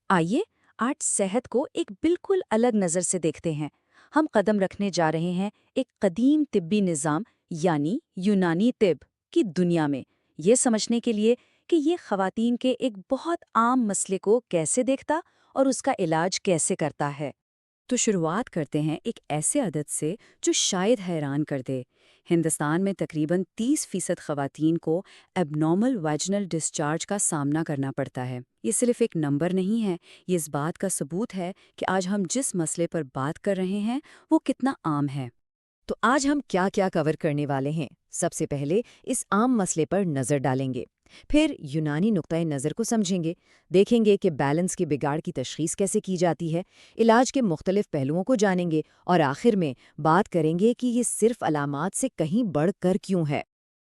آئیے آج صحت کو ایک بالکل الگ نظر سے دیکھتے ہیں۔ ہم قدم رکھنے جا رہے ہیں ایک قدیم طبی نظام یعنی یونانی طب کی دنیا میں، یہ سمجھنے کے لیے کہ یہ خواتین کے ایک بہت عام مسئلے کو کیسے دیکھتا اور اس کا علاج کیسے کرتا ہے۔ تو شروعات کرتے ہیں ایک ایسے عدد سے جو شاید حیران کر دے۔ ہندوستان میں تقریباً 30% خواتین کو ایب نارمل ویجنل ڈسچارج کا سامنا کرنا پڑتا ہے۔ یہ صرف ایک نمبر نہیں ہے، یہ اس بات کا ثبوت ہے کہ آج ہم جس مسئلے پر بات کر رہے ہیں وہ کتنا عام ہے۔ تو آج ہم کیا کیا کور کرنے والے ہیں؟ سب سے پہلے اس عام مسئلے پر نظر ڈالیں گے، پھر یونانی نقطۂ نظر کو سمجھیں گے، دیکھیں گے کہ بیلنس کی بگاڑ کی تشخیص کیسے کی جاتی ہے، علاج کے مختلف پہلوؤں کو جانیں گے اور آخر میں بات کریں گے کہ یہ صرف علامات سے کہیں بڑھ کر کیوں ہے۔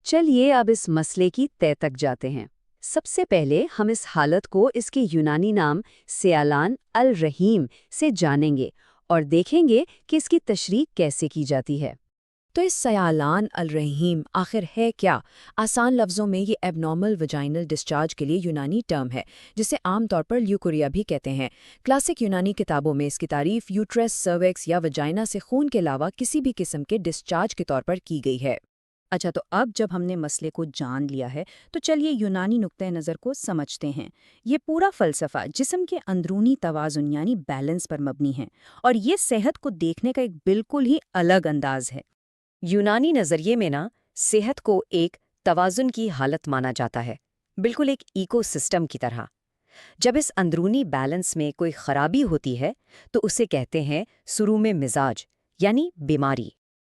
چلیے اب اس مسئلے کی تہ تک جاتے ہیں۔ سب سے پہلے ہم اس حالت کو اس کے یونانی نام سیالان الرحیم سے جانیں گے اور دیکھیں گے کہ اس کی تشریح کیسے کی جاتی ہے۔ تو اس سیالان الرحیم آخر ہے کیا؟ آسان لفظوں میں یہ ایب نارمل ویجائنل ڈسچارج کے لیے یونانی ٹرم ہے، جسے عام طور پر لیوکوریا بھی کہتے ہیں۔ کلاسک یونانی کتابوں میں اس کی تعریف یوٹرس، سرویکس یا ویجائنا سے خون کے علاوہ کسی بھی قسم کے ڈسچارج کے طور پر کی گئی ہے۔ اچھا، تو اب جب ہم نے مسئلے کو جان لیا ہے تو چلیے یونانی نقطۂ نظر کو سمجھتے ہیں۔ یہ پورا فلسفہ جسم کے اندرونی توازن یعنی بیلنس پر مبنی ہے، اور یہ صحت کو دیکھنے کا ایک بالکل ہی الگ انداز ہے۔ یونانی نظریے میں صحت کو ایک توازن کی حالت مانا جاتا ہے، بالکل ایک ایکو سسٹم کی طرح۔ جب اس اندرونی بیلنس میں کوئی خرابی ہوتی ہے تو اسے کہتے ہیں سروم مزاج یعنی بیماری۔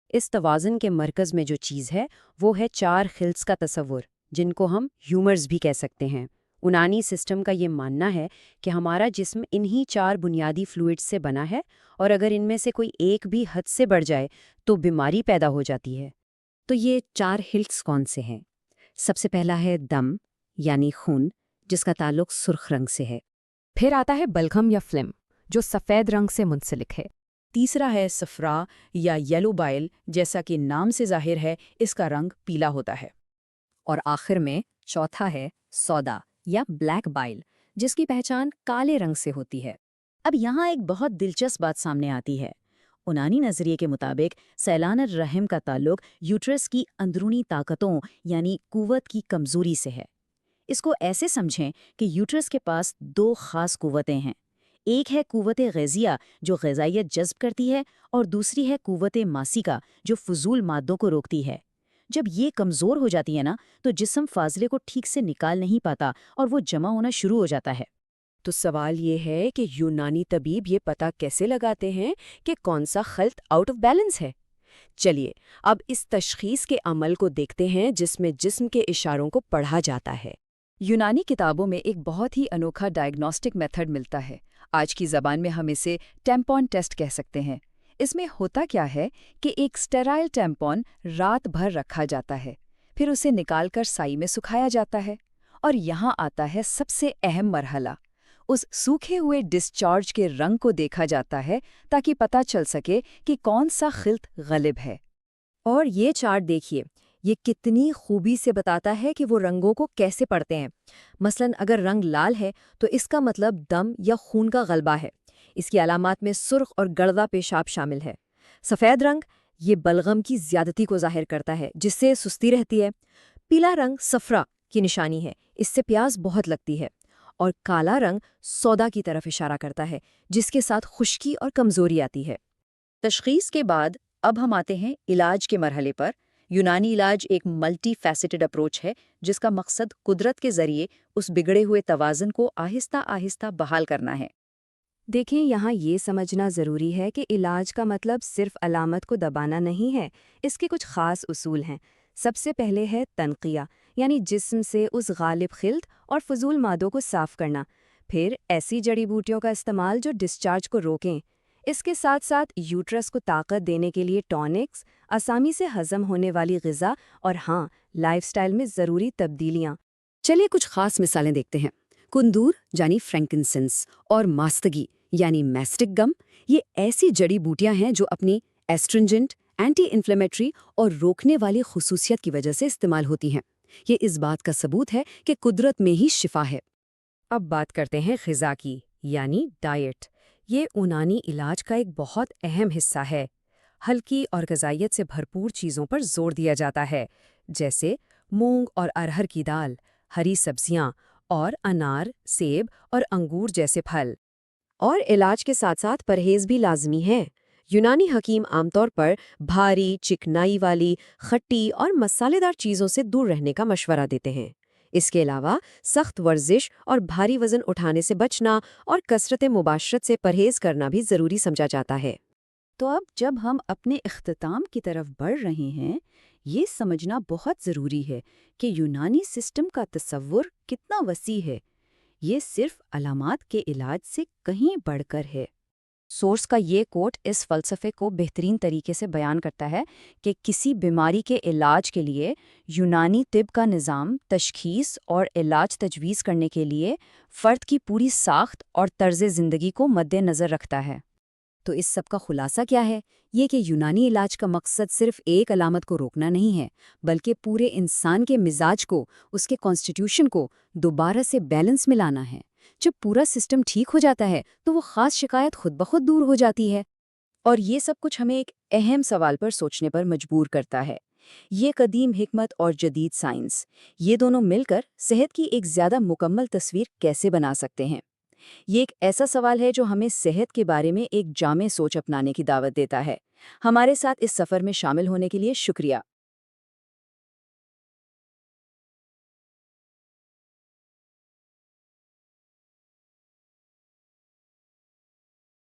اس توازن کے مرکز میں جو چیز ہے وہ ہے چار خلز کا تصور، جن کو ہم ہیومرز بھی کہہ سکتے ہیں۔ یونانی سسٹم کا یہ ماننا ہے کہ ہمارا جسم انہی چار بنیادی فلوئڈز سے بنا ہے، اور اگر ان میں سے کوئی ایک بھی حد سے بڑھ جائے تو بیماری پیدا ہو جاتی ہے۔ تو یہ چار ہلز کون سے ہیں؟ سب سے پہلا ہے دم یعنی خون، جس کا تعلق سرخ رنگ سے ہے۔ پھر آتا ہے بلغم یا فلم، جو سفید رنگ سے منسلک ہے۔ تیسرا ہے صفرا یا یلو بائل، جیسا کہ نام سے ظاہر ہے اس کا رنگ پیلا ہوتا ہے۔ اور آخر میں چوتھا ہے سودا یا بلیک بائل، جس کی پہچان کالے رنگ سے ہوتی ہے۔ اب یہاں ایک بہت دلچسپ بات سامنے آتی ہے۔ یونانی نظریے کے مطابق سیلان الرحم کا تعلق یوٹرس کی اندرونی طاقتوں یعنی قوت کی کمزوری سے ہے۔ اس کو ایسے سمجھیں کہ یوٹرس کے پاس دو خاص قوتیں ہیں، ایک ہے قوت غذیہ جو غذائیت جذب کرتی ہے، اور دوسری ہے قوت ماسیکا جو فضول مادوں کو روکتی ہے۔ جب یہ کمزور ہو جاتی ہے تو جسم فاضلے کو ٹھیک سے نکال نہیں پاتا اور وہ جمع ہونا شروع ہو جاتا ہے۔ تو سوال یہ ہے کہ یونانی طبیب یہ پتہ کیسے لگاتے ہیں کہ کون سا خلط آؤٹ آف بیلنس ہے؟ چلیے اب اس تشخیص کے عمل کو دیکھتے ہیں جس میں جسم کے اشاروں کو پڑھا جاتا ہے۔ یونانی کتابوں میں ایک بہت ہی انوکھا ڈائگنوسٹک میتھڈ ملتا ہے۔ آج کی زبان میں ہم اسے ٹیمپون ٹیسٹ کہہ سکتے ہیں۔ اس میں ہوتا کیا ہے کہ ایک اسٹیرائل ٹیمپون رات بھر رکھا جاتا ہے، پھر اسے نکال کر سائی میں سکھایا جاتا ہے، اور یہاں آتا ہے سب سے اہم مرحلہ۔ اس سوکھے ہوئے ڈسچارج کے رنگ کو دیکھا جاتا ہے تاکہ پتہ چل سکے کہ کون سا خلط غالب ہے۔ اور یہ چارٹ دیکھیے، یہ کتنی خوبی سے بتاتا ہے کہ وہ رنگوں کو کیسے پڑھتے ہیں۔ مثلاً اگر رنگ لال ہے تو اس کا مطلب دم یا خون کا غلبہ ہے۔ اس کی علامات میں سرخ اور گردہ پیشاب شامل ہے۔ سفید رنگ یہ بلغم کی زیادتی کو ظاہر کرتا ہے، جس سے سستی رہتی ہے۔ پیلا رنگ صفرا کی نشانی ہے، اس سے پیاس بہت لگتی ہے۔ اور کالا رنگ سودا کی طرف اشارہ کرتا ہے، جس کے ساتھ خشکی اور کمزوری آتی ہے۔ تشخیص کے بعد اب ہم آتے ہیں علاج کے مرحلے پر۔ یونانی علاج ایک ملٹی فیسٹڈ اپروچ ہے جس کا مقصد قدرت کے ذریعے اس بگڑے ہوئے توازن کو آہستہ آہستہ بحال کرنا ہے۔ دیکھیں، یہاں یہ سمجھنا ضروری ہے کہ علاج کا مطلب صرف علامت کو دبانا نہیں ہے، اس کے کچھ خاص اصول ہیں۔ سب سے پہلے ہے تنقیہ، یعنی جسم سے اس غالب خلط اور فضول مادوں کو صاف کرنا۔ پھر ایسی جڑی بوٹیوں کا استعمال جو ڈسچارج کو روکیں۔ اس کے ساتھ ساتھ یوٹرس کو طاقت دینے کے لیے ٹونکس، آسانی سے ہضم ہونے والی غذا، اور ہاں، لائف سٹائل میں ضروری تبدیلیاں۔ چلیے کچھ خاص مثالیں دیکھتے ہیں۔ کندور یعنی فرینکنسنس اور ماستگی یعنی میسٹک گم، یہ ایسی جڑی بوٹیاں ہیں جو اپنی ایسٹرنجنٹ، اینٹی انفلیمیٹری اور روکنے والی خصوصیت کی وجہ سے استعمال ہوتی ہیں۔ یہ اس بات کا ثبوت ہے کہ قدرت میں ہی شفا ہے۔ اب بات کرتے ہیں غذا کی، یعنی ڈائٹ، یہ یونانی علاج کا ایک بہت اہم حصہ ہے۔ ہلکی اور غذائیت سے بھرپور چیزوں پر زور دیا جاتا ہے، جیسے مونگ اور ارہر کی دال، ہری سبزیاں اور انار، سیب اور انگور جیسے پھل۔ اور علاج کے ساتھ ساتھ پرہیز بھی لازمی ہے۔ یونانی حکیم عام طور پر بھاری، چکنائی والی، کھٹی اور مسالے دار چیزوں سے دور رہنے کا مشورہ دیتے ہیں۔ اس کے علاوہ سخت ورزش اور بھاری وزن اٹھانے سے بچنا اور کثرت مباشرت سے پرہیز کرنا بھی ضروری سمجھا جاتا ہے۔ تو اب جب ہم اپنے اختتام کی طرف بڑھ رہے ہیں، یہ سمجھنا بہت ضروری ہے کہ یونانی سسٹم کا تصور کتنا وسیع ہے۔ یہ صرف علامات کے علاج سے کہیں بڑھ کر ہے۔ سورس کا یہ کوٹ اس فلسفے کو بہترین طریقے سے بیان کرتا ہے کہ کسی بیماری کے علاج کے لیے یونانی طب کا نظام تشخیص اور علاج تجویز کرنے کے لیے فرد کی پوری ساخت اور طرز زندگی کو مد نظر رکھتا ہے۔ تو اس سب کا خلاصہ کیا ہے؟ یہ کہ یونانی علاج کا مقصد صرف ایک علامت کو روکنا نہیں ہے، بلکہ پورے انسان کے مزاج کو، اس کے کانسٹیٹیوشن کو دوبارہ سے بیلنس میں لانا ہے۔ جب پورا سسٹم ٹھیک ہو جاتا ہے تو وہ خاص شکایت خود بخود دور ہو جاتی ہے۔ اور یہ سب کچھ ہمیں ایک اہم سوال پر سوچنے پر مجبور کرتا ہے۔ یہ قدیم حکمت اور جدید سائنس، یہ دونوں مل کر صحت کی ایک زیادہ مکمل تصویر کیسے بنا سکتے ہیں؟ یہ ایک ایسا سوال ہے جو ہمیں صحت کے بارے میں ایک جامع سوچ اپنانے کی دعوت دیتا ہے۔ ہمارے ساتھ اس سفر میں شامل ہونے کے لیے شکریہ۔